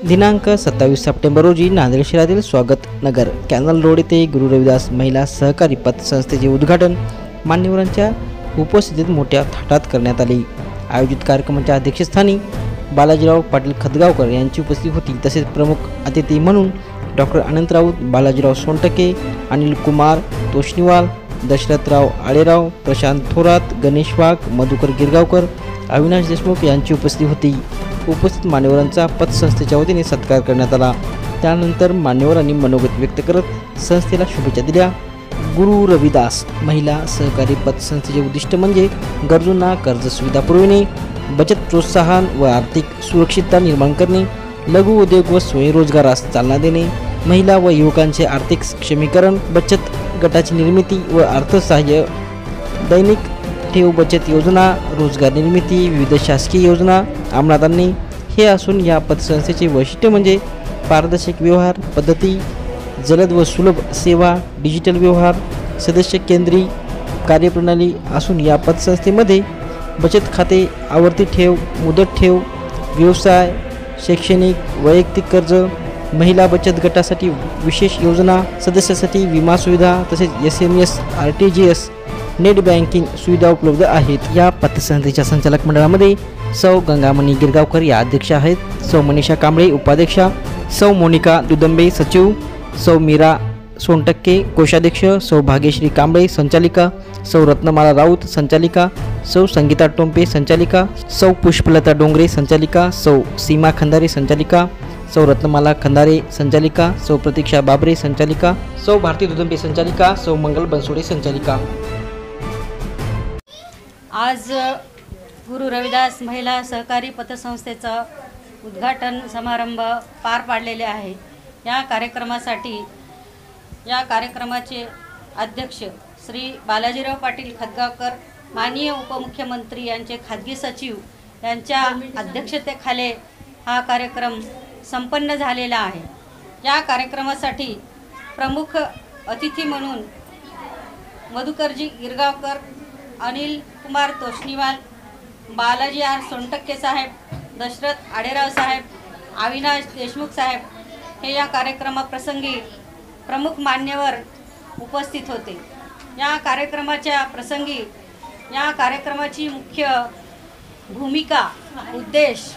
दिनांक 27 सप्टेंबर रोजी नांदेड शहरातील स्वागत नगर कॅनल रोड येथे गुरु रविदास महिला सहकारी पतसंस्थेचे उद्घाटन मान्यवरांच्या उपस्थितीत मोठ्या थाटात करण्यात आले। आयोजित कार्यक्रमाच्या अध्यक्षस्थानी बालाजीराव पाटील खदगावकर यांची उपस्थिती होती। तसेच प्रमुख अतिथी म्हणून डॉक्टर अनंत राऊत, बालाजीराव सोनटके, अनिल कुमार तोष्णीवाल, दशरथराव आळेराव, प्रशांत थोरात, गणेश वाघ, मधुकर गिरगावकर, अविनाश देशमुख यांची उपस्थिती होती। उपस्थित मान्यवरांचा पतसंस्थेच्या वतीने सत्कार करण्यात आला। त्यानंतर मान्यवरांनी मनोगत व्यक्त करत संस्थेला शुभेच्छा दिल्या। गुरु रविदास महिला सहकारी पतसंस्थेचे उद्दिष्ट म्हणजे गरजूंना कर्ज सुविधा पुरविणे, बचत प्रोत्साहन व आर्थिक सुरक्षितता निर्माण करणे, लघु उद्योग व स्वयंरोजगारास चालना देणे, महिला व युवकांचे आर्थिक सक्षमीकरण, बचत गटाची निर्मिती व अर्थसहाय्य, दैनिक ठेव बचत योजना, रोजगार निर्मिती, विविध शासकीय योजना अंमलात आणणे हे असून या पतसंस्थेचे वैशिष्ट्य म्हणजे पारदर्शक व्यवहार पद्धती, जलद व सुलभ सेवा, डिजिटल व्यवहार, सदस्य केंद्री कार्यप्रणाली असून या पतसंस्थेमध्ये बचत खाते, आवर्ती ठेव, मुदत ठेव, व्यवसाय, शैक्षणिक, वैयक्तिक कर्ज, महिला बचत गटासाठी विशेष योजना, सदस्यासाठी विमा सुविधा तसेच SMS, RTGS, नेट बँकिंग सुविधा उपलब्ध आहेत। या पतसंस्थेच्या संचालक मंडळामध्ये सौ गंगामणी गिरगावकर या अध्यक्ष आहेत, सौ मनीषा कांबळे उपाध्यक्षा, सौ मोनिका दुदंबे सचिव, सौ मीरा सोनटक्के कोषाध्यक्ष, सौ भाग्यश्री कांबळे संचालिका, सौ रत्नमाला राऊत संचालिका, सौ संगीता टोंपे संचालिका, सौ पुष्पलता डोंगरे संचालिका, सौ सीमा खंदारे संचालिका, सौ रत्नमाला खंदारे संचालिका, सौ प्रतीक्षा बाबरे संचालिका, सौ भारती दुदंबे संचालिका, सौ मंगल बनसोडे संचालिका। आज गुरु रविदास महिला सहकारी पतसंस्थेचा उद्घाटन समारंभ पार पाडलेले आहे। या कार्यक्रमाचे अध्यक्ष श्री बालाजीराव पाटील खदगावकर, माननीय उपमुख्यमंत्री यांचे खाजगी सचिव यांच्या अध्यक्षतेखाली हा कार्यक्रम संपन्न झालेला आहे। या कार्यक्रमासाठी प्रमुख अतिथी म्हणून मधुकरजी गिरगावकर, अनिल कुमार तोष्णीवाल, बालाजी आर सोनटक्के साहेब, दशरथ आळेराव साहेब, अविनाश देशमुख साहेब हे या कार्यक्रमाप्रसंगी प्रमुख मान्यवर उपस्थित होते। या कार्यक्रमाच्या प्रसंगी या कार्यक्रमाची मुख्य भूमिका, उद्देश,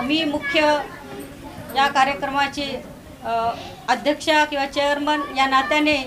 मी मुख्य या कार्यक्रमाचे अध्यक्ष किंवा चेअरमन या नात्याने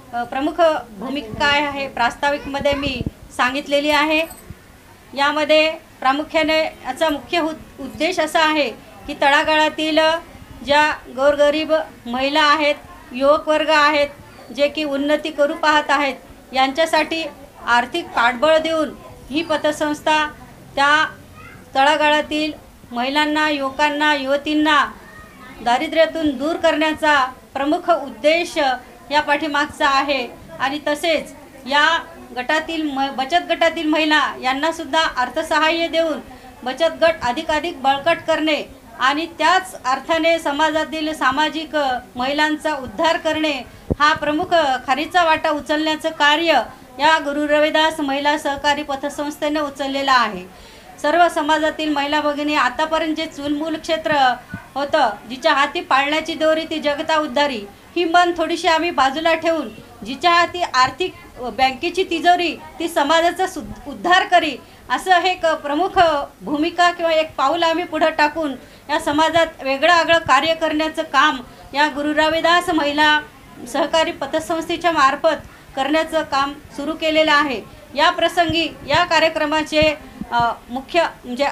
प्रमुख भूमिका काय आहे प्रास्ताविकमध्ये मी सांगितलेली आहे। यामध्ये प्रामुख्याने याचा मुख्य उद्देश असा आहे की तळागाळातील ज्या गोरगरीब महिला आहेत, युवक वर्ग आहेत, जे की उन्नती करू पाहत आहेत, यांच्यासाठी आर्थिक पाठबळ देऊन ही पतसंस्था त्या तळागाळातील महिलांना, युवकांना, युवतींना दारिद्र्यातून दूर करण्याचा प्रमुख उद्देश या पाठीमागचा आहे। आणि तसेच या गटातील बचत गटातील महिला यांना सुद्धा अर्थसहाय्य देऊन बचत गट अधिकाधिक बळकट करणे आणि त्याच अर्थाने समाजातील सामाजिक महिलांचा उद्धार करणे हा प्रमुख खारीचा वाटा उचलण्याचं कार्य या गुरु रविदास महिला सहकारी पतसंस्थेने उचललेला आहे। सर्व समाजातील महिला भगिनी आतापर्यंत जे चूलमूल क्षेत्र होतं, जिच्या हाती पाळण्याची दोरी ती जगता उद्धारी, ही मन थोडीशी आम्ही बाजूला ठेवून जिच्या हाती आर्थिक बँकेची तिजोरी ती समाजाचा उद्धार करी, असं हे एक प्रमुख भूमिका किंवा एक पाऊल आम्ही पुढे टाकून या समाजात वेगळं आगळं कार्य करण्याचं काम या गुरु रविदास महिला सहकारी पतसंस्थेच्या मार्फत करण्याचं काम सुरू केलेलं आहे। या प्रसंगी या कार्यक्रमाचे मुख्य म्हणजे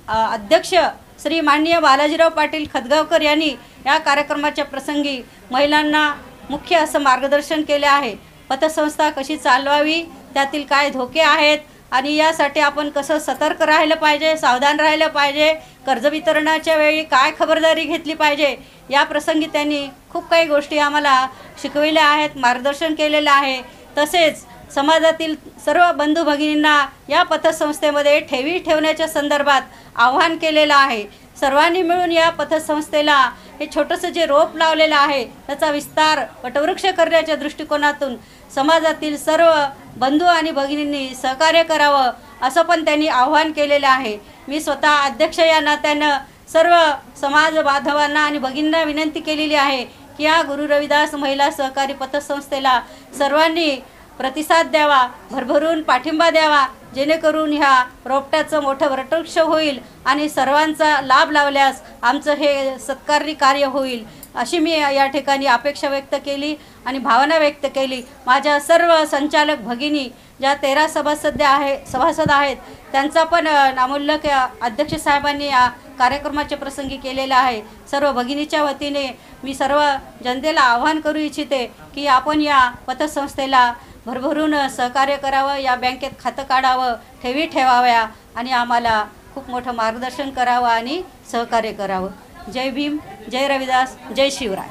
अध्यक्ष श्री माननीय बालाजीराव पाटील खदगावकर यांनी या कार्यक्रमाच्या प्रसंगी महिलांना मुख्य असं मार्गदर्शन केले आहे। पतसंस्था कशी चालवावी, त्यातील काय धोके आहेत आणि यासाठी आपण कसं सतर्क राहिलं पाहिजे, सावधान राहिलं पाहिजे, कर्ज वितरणाच्या वेळी काय खबरदारी घेतली पाहिजे, या प्रसंगी त्यांनी खूप काही गोष्टी आम्हाला शिकविल्या आहेत, मार्गदर्शन केलेलं आहे। तसेच समाजातील सर्व बंधू भगिनींना या पतसंस्थेमध्ये ठेवी ठेवण्याच्या संदर्भात आवाहन केलेलं आहे। सर्वांनी मिळून या पतसंस्थेला हे छोटंसं जे रोप लावलेलं आहे त्याचा विस्तार वटवृक्ष करण्याच्या दृष्टिकोनातून समाजातील सर्व बंधू आणि भगिनींनी सहकार्य करावं असं पण त्यांनी आवाहन केलेलं आहे। मी स्वतः अध्यक्ष या नात्यानं सर्व समाज बांधवांना आणि भगिनींना विनंती केलेली आहे की या गुरु रविदास महिला सहकारी पतसंस्थेला सर्वांनी प्रतिसाद द्यावा, भरभरून पाठिंबा द्यावा, जेणेकरून ह्या रोपट्याचं मोठं वटवृक्ष होईल आणि सर्वांचा लाभ लावल्यास आमचं हे सत्कारणी कार्य होईल, अशी मी या ठिकाणी अपेक्षा व्यक्त केली आणि भावना व्यक्त केली. माझ्या सर्व संचालक भगिनी ज्या 13 सभासद आहेत त्यांचा पण नामोल्लेख अध्यक्ष साहेबांनी या कार्यक्रमाच्या प्रसंगी केलेला आहे. सर्व भगिनीच्या वतीने मी सर्व जनतेला आवाहन करू इच्छिते की आपण या पतसंस्थेला भरभरून सहकार्य करावं, या बँकेत खातं काढावं, ठेवी ठेवाव्या आणि आम्हाला खूप मोठं मार्गदर्शन करावं आणि सहकार्य करावं. जय भीम, जय रविदास, जय शिवराय.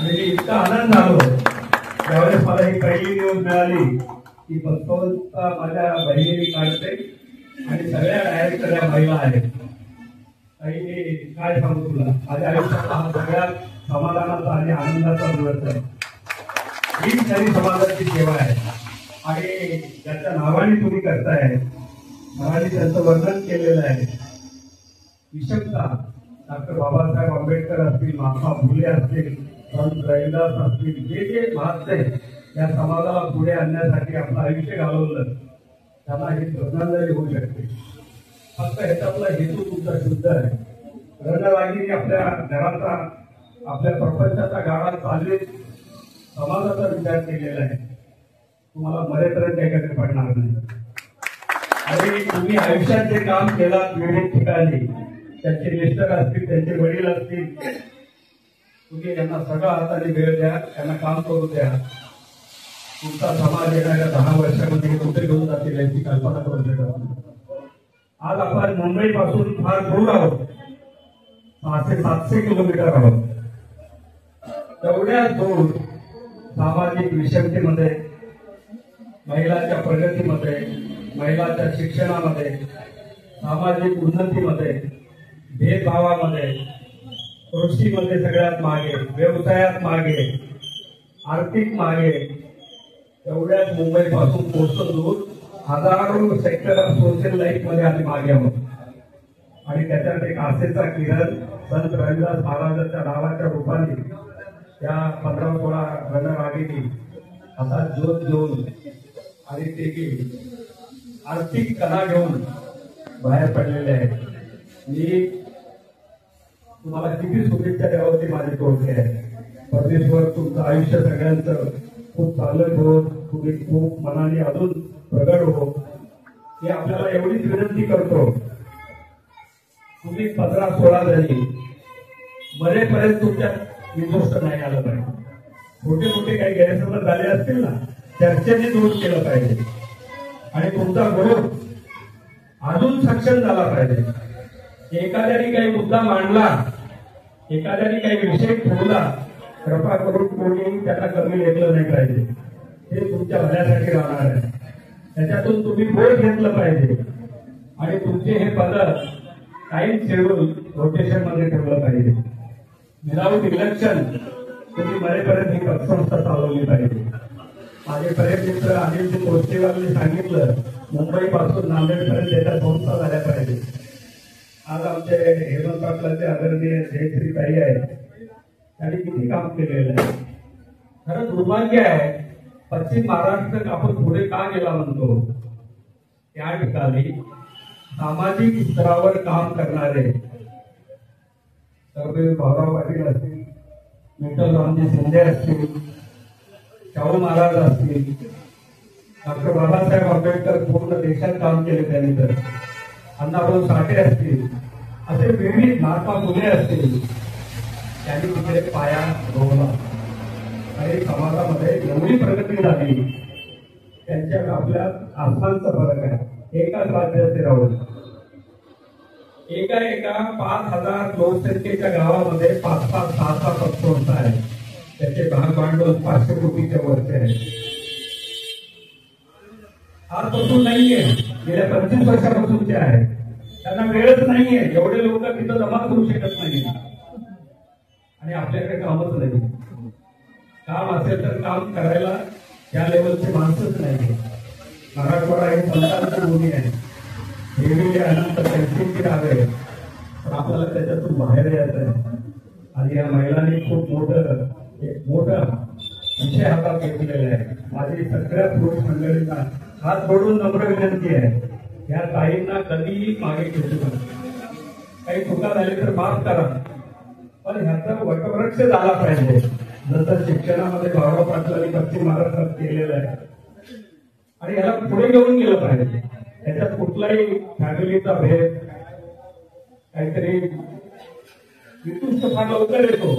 आणि इतका आनंद झालो त्यावेळेस मला ही पहिली न्यूज मिळाली की पतसंस्था माझ्या बहिणीने काढते आणि सगळ्या डायरेक्टर या महिला आहेत. काही काय सांगू तुला, माझ्या आयुष्यात हा सगळ्यात समाधानाचा आणि आनंदाचा दिवस आहे. ही तरी समाजाची सेवा आहे आणि ज्याच्या नावाने तुम्ही करताय, नावाने त्यांचं वर्णन केलेलं आहे. विशेषतः डॉक्टर बाबासाहेब आंबेडकर असतील, महात्मा फुले असतील, संत रविदास असतील, जे जे महात्मे या समाजाला पुढे आणण्यासाठी आपलं आयुष्य घालवलं, त्यांना ही श्रद्धांजली होऊ शकते. फक्त ह्याच्यातला हेतू तुमचा शुद्ध आहे. रणरागिणी आपल्या घराचा, आपल्या प्रपंचाचा गाडा चालवीत समाजाचा विचार केलेला आहे. तुम्हाला मरेपर्यंत एखादे पडणार नाही. आणि तुम्ही आयुष्यात जे काम केलं विविध ठिकाणी, त्यांचे मिस्टर असतील, त्यांचे वडील असतील, तुम्ही यांना सगळं हाताने वेळ द्या, त्यांना काम करू द्या. तुमचा समाज येणाऱ्या 10 वर्षामध्ये कुठे घेऊन जातील याची कल्पना करू शकत नाही. आज आपण मुंबई पासून फार दूर आहोत, 600-700 किलोमीटर आहोत. तेवढ्या दूर सामाजिक विषमतेमध्ये, महिलांच्या प्रगतीमध्ये, महिलांच्या शिक्षणामध्ये, सामाजिक उन्नतीमध्ये, भेदभावामध्ये, कृषीमध्ये सगळ्यात मागे, व्यवसायात मागे, आर्थिक मागे, एवढ्याच मुंबई पासून पोहोचून दूर हजारो सेक्टर ऑफ सोशल लाईफ मध्ये आम्ही मागे आहोत. आणि त्याच्यात एक आशेचा किरण संत रविदास महाराजांच्या नावाच्या रूपाने त्या 15-16 रणरागिणी हातात ज्योत घेऊन आणि ते आर्थिक कला घेऊन बाहेर पडलेले आहेत. मी तुम्हाला किती शुभेच्छा द्यावं माझी कोणते आहे. परमेश्वर तुमचं आयुष्य सगळ्यांचं खूप चांगलं हो, तुम्ही खूप मनाने अजून प्रगट हो, ही आपल्याला एवढीच विनंती करतो. तुम्ही 15-16 जणी मरेपर्यंत तुमच्या विध्वस्त नाही आलं पाहिजे. छोटे मोठे काही गैरसमज झाले असतील ना, चर्चेने दूर केलं पाहिजे आणि तुमचा ग्रुप अजून सक्षम झाला पाहिजे. एखाद्याने काही मुद्दा मांडला, एखाद्याने काही विषय ठेवला, कृपा करून कोणी त्याला कमी लेखलं नाही पाहिजे. हे तुमच्या भल्यासाठी राहणार आहे. त्याच्यातून तुम्ही बोध घेतलं पाहिजे आणि तुमचे हे पद टाइम शेड्यूल रोटेशन मध्ये ठेवलं पाहिजे. विदाऊट इलेक्शन तुम्ही मरेपर्यंत ही पतसंस्था चालवली पाहिजे. माझे प्रेम मित्र अनिल कोस्टेवारने सांगितलं, मुंबई पासून नांदेडपर्यंत त्याच्या संस्था झाल्या पाहिजे. आज आमचे हेमंत पाटलांचे आदरणीय जयश्री ताई आहेत, त्यांनी किती काम केलेलं आहे. खरं दुर्भाग्य आहे, पश्चिम महाराष्ट्र आपण पुढे का गेला म्हणतो, त्या ठिकाणी सामाजिक स्तरावर काम करणारे सर्व भाऊराव पाटील असतील, विठ्ठलरामजी शिंदे असतील, शाहू महाराज असतील, डॉक्टर बाबासाहेब आंबेडकर पूर्ण देशात काम केले त्यांनी, तर अण्णाभाऊ साठे असतील, असे विविध महात्मा फुले असतील, त्यांनी तिथे पाया रोवला आणि समाजामध्ये एवढी प्रगती झाली. त्यांच्या आपल्या आसमानचा फरक आहे. एकाच राज्याचे राहून एका 5,000 लोकसंख्येच्या गावामध्ये 5-6 पतसंस्था आहे. त्याचे भाग भांडवल 500 कोटीच्या वरचे आहे. आजपासून नाहीये, गेल्या 25 वर्षापासूनचे आहे. त्यांना वेळच नाहीये, एवढे लोक तिथं जमा करू शकत नाही आणि आपल्याकडे कामच नाही. काम असेल तर काम करायला त्या लेवलचे माणसंच नाही. मराठवाडा हे संतांची भूमी आहे. ठेवलेले अनंत पैसे आहे, पण आपल्याला त्याच्यातून बाहेर यायचं आहे. आणि या महिलांनी खूप एक मोठा विषय हातात घेतलेला आहे. माझी सगळ्या पुरुष मंडळींना हात जोडून नम्र विनंती आहे, या ताईंना कधीही मागे घेऊ नका. काही चुका झाली तर माफ करा, पण ह्याचा वटवृक्ष झाला पाहिजे. जसं शिक्षणामध्ये भावा पाटलांनी पश्चिम महाराष्ट्रात केलेलं आहे, आणि याला पुढे घेऊन गेलं पाहिजे. त्याच्यात कुठलाही फॅमिलीचा भेद काहीतरी वितुष्ट फार लवकर येतो.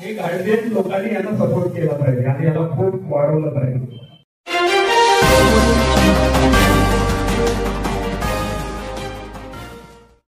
हे गाडगेच लोकांनी यांना सपोर्ट केला पाहिजे आणि याला खूप वाढवलं पाहिजे.